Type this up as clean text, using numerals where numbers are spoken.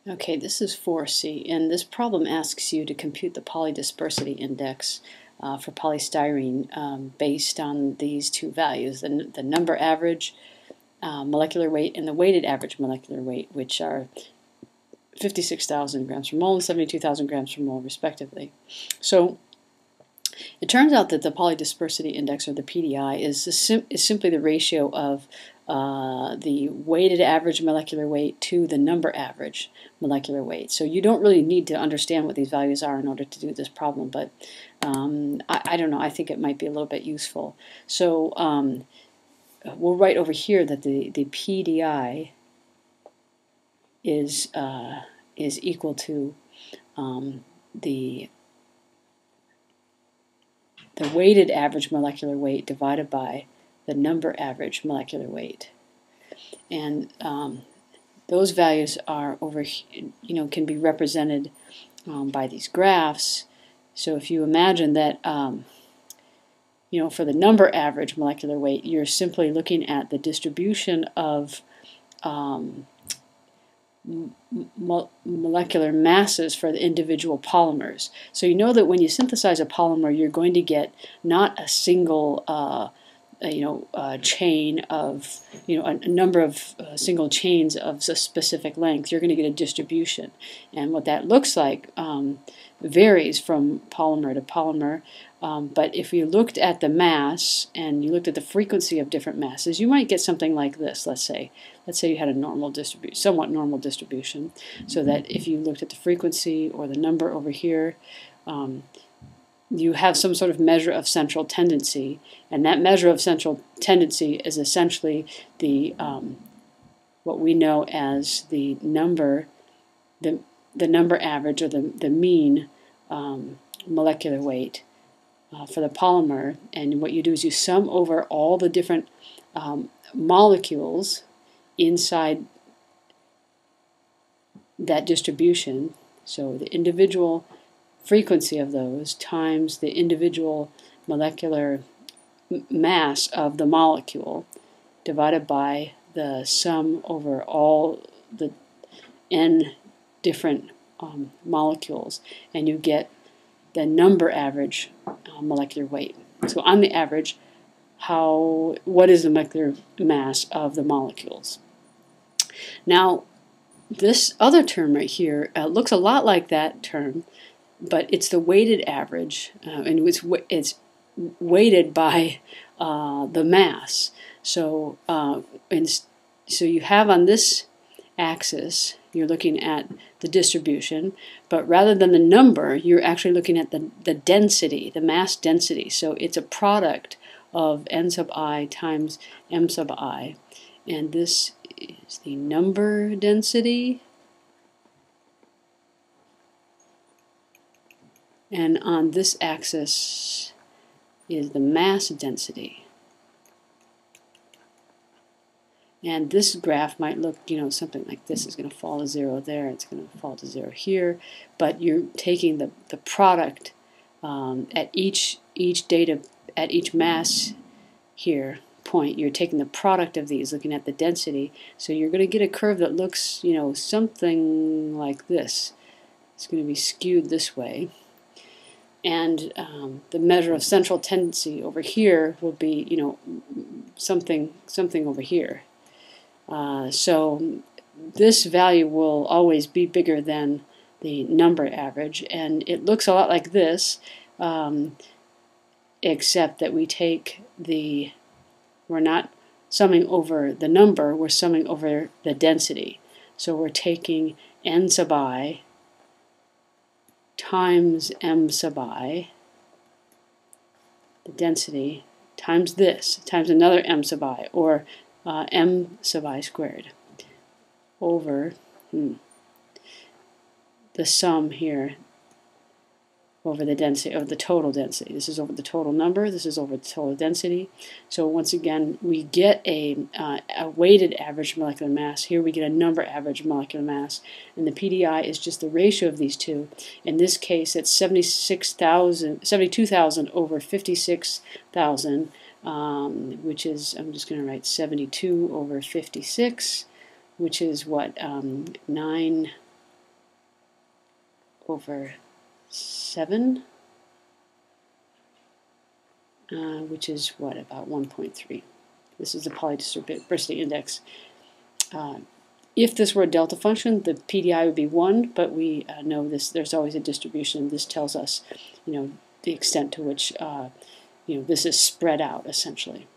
Okay, this is 4C, and this problem asks you to compute the polydispersity index for polystyrene based on these two values, the number average molecular weight and the weighted average molecular weight, which are 56,000 grams per mole and 72,000 grams per mole, respectively. So it turns out that the polydispersity index, or the PDI, is simply the ratio of the weighted average molecular weight to the number average molecular weight. So you don't really need to understand what these values are in order to do this problem, but I don't know, I think it might be a little bit useful. So we'll write over here that the PDI is equal to the weighted average molecular weight divided by the number average molecular weight. And those values are can be represented by these graphs. So if you imagine that for the number average molecular weight, you're simply looking at the distribution of molecular masses for the individual polymers. So you know that when you synthesize a polymer, you're going to get not a single chain of a number of single chains of a specific length. You're going to get a distribution, and what that looks like varies from polymer to polymer. But if you looked at the mass and you looked at the frequency of different masses, you might get something like this. Let's say you had a normal distribution, somewhat normal distribution, so that if you looked at the frequency or the number over here, you have some sort of measure of central tendency, and that measure of central tendency is essentially the what we know as the number average, or the mean molecular weight for the polymer. And what you do is you sum over all the different molecules inside that distribution, so the individual frequency of those times the individual molecular mass of the molecule divided by the sum over all the n different molecules, and you get the number average molecular weight. So on the average, what is the molecular mass of the molecules? Now, this other term right here looks a lot like that term, but it's the weighted average, and it's weighted by the mass. So so you have on this axis, you're looking at the distribution, but rather than the number, you're actually looking at the density, the mass density. So it's a product of n sub I times m sub I, and this is the number density, and on this axis is the mass density. And this graph might look, something like this. Is going to fall to 0 there, it's going to fall to 0 here, but you're taking the product at each mass here point, you're taking the product of these, looking at the density, so you're going to get a curve that looks, something like this. It's going to be skewed this way. And the measure of central tendency over here will be, something over here. So this value will always be bigger than the number average, and it looks a lot like this, except that we're not summing over the number, we're summing over the density. So we're taking n sub I times m sub I, the density, times this, times another m sub I, or m sub I squared, over the sum here over the density, of the total density. This is over the total number, this is over the total density. So once again, we get a weighted average molecular mass. Here we get a number average molecular mass, and the PDI is just the ratio of these two. In this case, it's 72,000 over 56,000, which is, I'm just going to write 72 over 56, which is what, 9 over 7, which is what, about 1.3. This is the polydispersity index. If this were a delta function, the PDI would be 1, but we know this. There's always a distribution. This tells us, the extent to which, this is spread out essentially.